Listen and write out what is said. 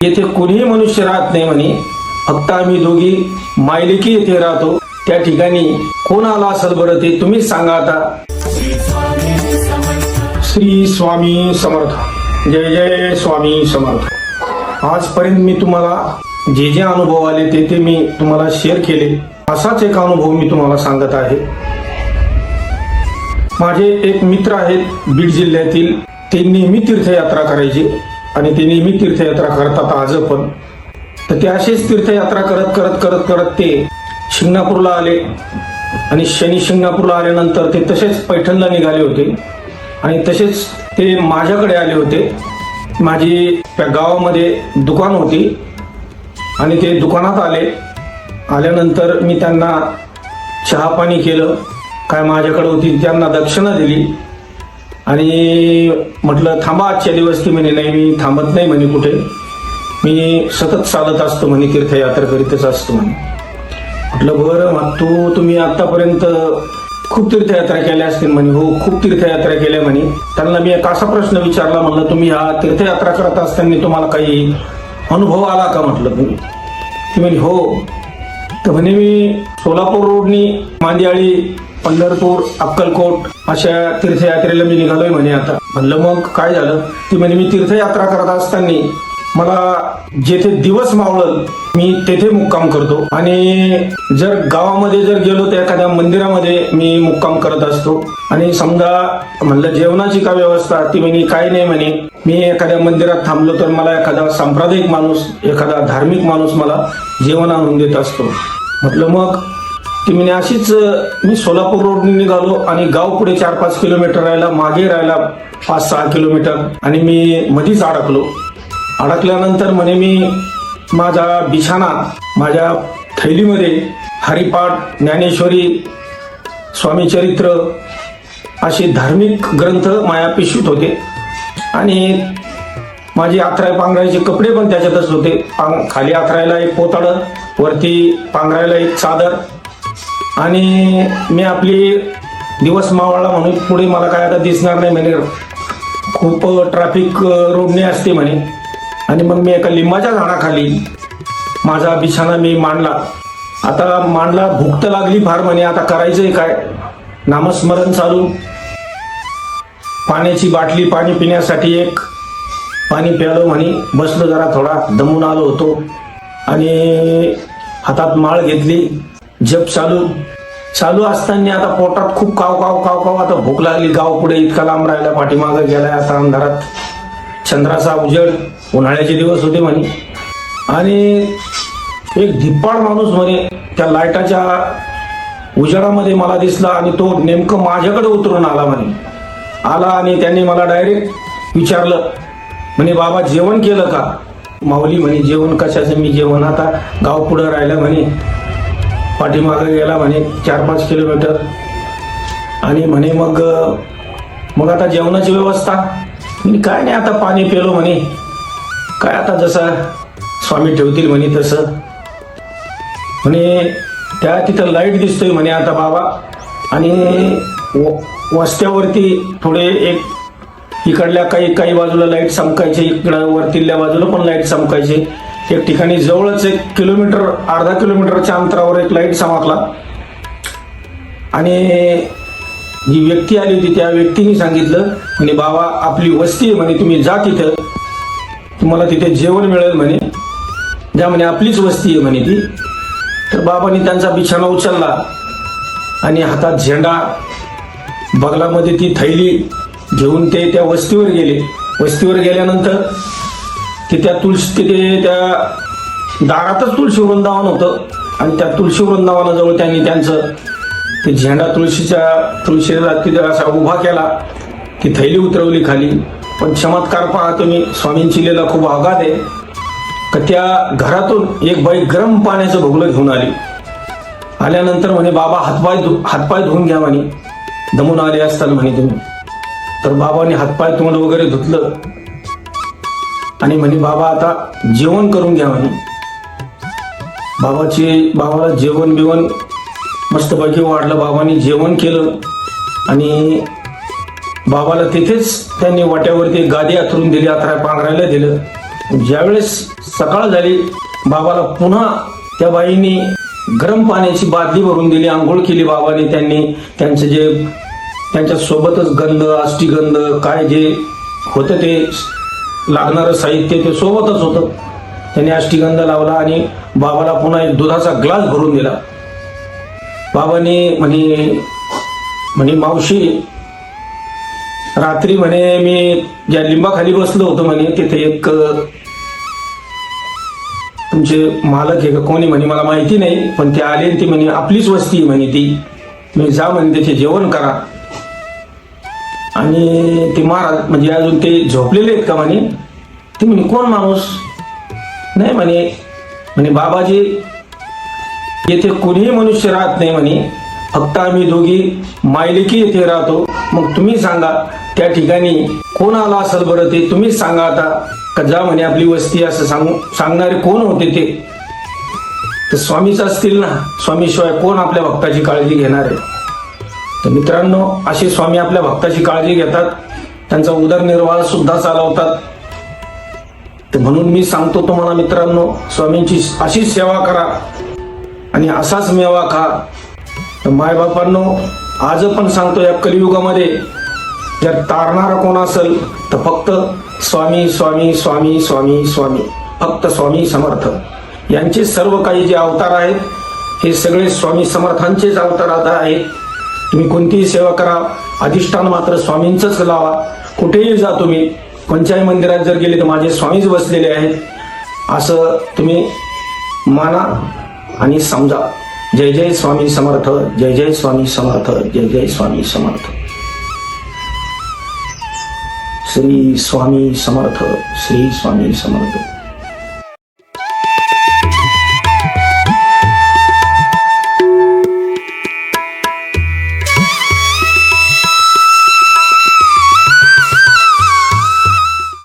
येथे कोणीही मनुष्य राहत नाही म्हणे, फक्त आम्ही दोघी मायलेकी येथे राहतो. त्या ठिकाणी कोण आला असेल बरं ते तुम्हीच सांगा आता. श्री स्वामी समर्थ. जय जय स्वामी समर्थ. आजपर्यंत मी तुम्हाला जे जे अनुभव आले ते मी तुम्हाला शेअर केले. असाच एक अनुभव मी तुम्हाला सांगत आहे. माझे एक मित्र आहेत बीड जिल्ह्यातील. ते नेहमी तीर्थयात्रा करायचे आणि ते नेहमी तीर्थयात्रा करतात आज पण. तर ते असेच तीर्थयात्रा करत करत करत करत ते शिंगणापूरला आले आणि शिंगणापूरला आल्यानंतर ते तसेच पैठणला निघाले होते आणि तसेच ते माझ्याकडे आले होते. माझी त्या गावामध्ये दुकान होती आणि ते दुकानात आल्यानंतर मी त्यांना चहा पाणी केलं. काय माझ्याकडे होती त्यांना दक्षिणा दिली आणि म्हटलं थांबा आजच्या दिवस. ती म्हणे नाही मी थांबत नाही म्हणे कुठे, मी सतत चालत असतो म्हणे, तीर्थयात्रा करीतच असतो म्हणे. म्हटलं बरं मग तुम्ही आतापर्यंत खूप तीर्थयात्रा केल्या असतील म्हणे. हो खूप तीर्थयात्रा केल्या म्हणे. त्यांना मी एक असा प्रश्न विचारला, म्हटलं तुम्ही हा तीर्थयात्रा करत असताना तुम्हाला काही अनुभव आला का म्हटलं तुम्ही. ती म्हणे हो. तर म्हणे मी सोलापूर रोडनी मांदियाळी, पंढरपूर, अक्कलकोट अशा तीर्थयात्रेला मी निघालोय म्हणे आता. म्हणलं मग काय झालं. ती म्हणे मी तीर्थयात्रा करत असताना मला जेथे दिवस मावळल मी तेथे मुक्काम करतो आणि जर गावामध्ये जर गेलो तर एखाद्या मंदिरामध्ये मी मुक्काम करत असतो. आणि समजा म्हणलं जेवणाची का व्यवस्था. ती म्हणे काय नाही म्हणे, मी एखाद्या मंदिरात थांबलो तर मला एखादा सांप्रदायिक माणूस, एखादा धार्मिक माणूस मला जेवण आणून देत असतो. म्हटलं मग. ती म्हणे अशीच मी सोलापूर रोडने निघालो आणि गाव पुढे 4-5 किलोमीटर राहिला, मागे राहिला 5-6 किलोमीटर आणि मी मधीच अडकल्यानंतर म्हणे मी माझा बिछाना, माझ्या थैलीमध्ये हरिपाठ, ज्ञानेश्वरी, स्वामीचरित्र असे धार्मिक ग्रंथ माया पिशवीत होते आणि माझे आथराय पांघरायचे कपडे पण त्याच्यातच होते. खाली आथरायला एक पोताडं, वरती पांघरायला एक चादर. आणि मी आपली दिवस मावळला म्हणून पुढे मला काय आता दिसणार नाही म्हणे, खूप ट्रॅफिक रोडने असते म्हणे. आणि मग मी एका लिंबाच्या झाडाखाली माझा बिछाना मी मांडला. आता मांडला, भूक तर लागली फार म्हणे, आता करायचंय काय. नामस्मरण चालू, पाण्याची बाटली, पाणी पिण्यासाठी एक पाणी प्यालो म्हणे. बसलो जरा, थोडा दमून आलो होतो आणि हातात माळ घेतली. जप चालू असताना आता पोटात खूप काव आता भूक लागली. गाव पुढे इतका लांब राहिला, पाठीमागं गेलाय आता अंधारात. चंद्राचा उजेड, उन्हाळ्याचे दिवस होते म्हणे. आणि एक धिप्पाड माणूस म्हणे त्या लाईटाच्या उजेडामध्ये मला दिसला आणि तो नेमकं माझ्याकडे उतरून आला म्हणे. आला आणि त्यांनी मला डायरेक्ट विचारलं म्हणे बाबा जेवण केलं का. माऊली म्हणे जेवण कशाचं. मी जेवण आता गाव पुढं राहिलं म्हणे, पाठीमागं गेला म्हणे 4-5 किलोमीटर. आणि म्हणे मग आता जेवणाची व्यवस्था. काय नाही आता पाणी पेलो म्हणे, काय आता जसं स्वामी ठेवतील म्हणे तसं. म्हणे त्या तिथं लाईट दिसतोय म्हणे आता बाबा. आणि वस्त्यावरती थोडे एक इकडल्या काही बाजूला लाईट चमकायचे, इकडं वरतील्या बाजूला पण लाईट चमकायचे. एक ठिकाणी जवळच 1 किलोमीटर, अर्धा किलोमीटरच्या अंतरावर एक लाईट चमकला. आणि जी व्यक्ती आली होती त्या व्यक्तीने सांगितलं म्हणे बाबा आपली वस्ती आहे म्हणे, तुम्ही जा तिथं, तुम्हाला तिथे जेवण मिळेल म्हणे, जा म्हणे, आपलीच वस्ती आहे म्हणे ती. तर बाबांनी त्यांचा बिछाना उचलला आणि हातात झेंडा, बगलामध्ये ती थैली घेऊन ते त्या वस्तीवर गेले. वस्तीवर गेल्यानंतर त्या दारातच तुळशी वृंदावन होतं आणि त्या तुळशी वृंदावनाजवळ त्यांनी त्यांचं ते झेंडा तुळशीला तिथे असा उभा केला. ती थैली उतरवली खाली. पण चमत्कार पहा तुम्ही, स्वामींची लीला खूप आगाध आहे. का त्या घरातून एक बाई गरम पाण्याचं भोगलं घेऊन आली. आल्यानंतर म्हणे बाबा हातपाय धुवून घ्या म्हणे, दमून आले असताल म्हणे तुम्ही. तर बाबांनी हातपाय तोंड वगैरे धुतलं आणि म्हणे बाबा आता जेवण करून घ्या म्हणे. बाबाला जेवण बिवण मस्तपैकी वाढलं. बाबांनी जेवण केलं आणि बाबाला तिथेच त्यांनी वाट्यावरती गादी अंथरून दिली, अथराय पांघरायला दिलं ज्यावेळेस सकाळ झाली, बाबाला पुन्हा त्या बाईंनी गरम पाण्याची बादली भरून दिली, आंघोळ केली बाबाने. त्यांनी त्यांचं जे त्यांच्या सोबतच गंध, अष्टीगंध, काय जे होतं ते लागणारं साहित्य ते सोबतच होतं. त्यांनी अष्टीगंध लावला आणि बाबाला पुन्हा एक दुधाचा ग्लास भरून दिला. बाबाने म्हणे मावशी, रात्री म्हणे मी ज्या लिंबाखाली बसलो होतो म्हणे, तिथे एक तुमचे मालक आहे का कोणी म्हणे मला माहिती नाही, पण ते आले ती म्हणे आपलीच वस्ती म्हणे ती, तुम्ही जा म्हणे त्याचे जेवण करा. आणि ते महाराज म्हणजे अजून ते झोपलेले आहेत का म्हणे. ते म्हणे कोण माणूस. नाही म्हणे बाबाजी येथे कोणीही मनुष्य राहत नाही म्हणे, फक्त आम्ही दोघी मायलेकी येथे राहतो. मग तुम्ही सांगा त्या ठिकाणी कोण आला असेल बरं, ते तुम्हीच सांगा आता. का जा म्हणे आपली वस्ती, असं सांगणारे कोण होते ते. तर स्वामीच असतील ना, स्वामीशिवाय कोण आपल्या भक्ताची काळजी घेणार आहे. तर मित्रांनो, असे स्वामी आपल्या भक्ताची काळजी घेतात, त्यांचा उदरनिर्वाह सुद्धा चालवतात. तर म्हणून मी सांगतो तुम्हाला मित्रांनो, स्वामींची अशीच सेवा करा आणि असाच मेवा खा. तर मायबापांनो, आज पण सांगतो, या कलियुगामध्ये जर तारणारा कोण असेल तर फक्त स्वामी स्वामी स्वामी स्वामी स्वामी, फक्त स्वामी समर्थ यांचे सर्व काही जे अवतार आहेत हे सगळे स्वामी समर्थांचेच अवतार आहेत. तुम्ही कोणतीही सेवा करा, अधिष्ठान मात्र स्वामींचंच लावा. कुठेही जा, तुम्ही कोणत्याही मंदिरात जर गेले तर माझे स्वामीच बसलेले आहेत असं तुम्ही माना आणि समजा. जय जय स्वामी समर्थ, जय जय स्वामी समर्थ, जय जय स्वामी समर्थ. श्री स्वामी समर्थ, श्री स्वामी समर्थ.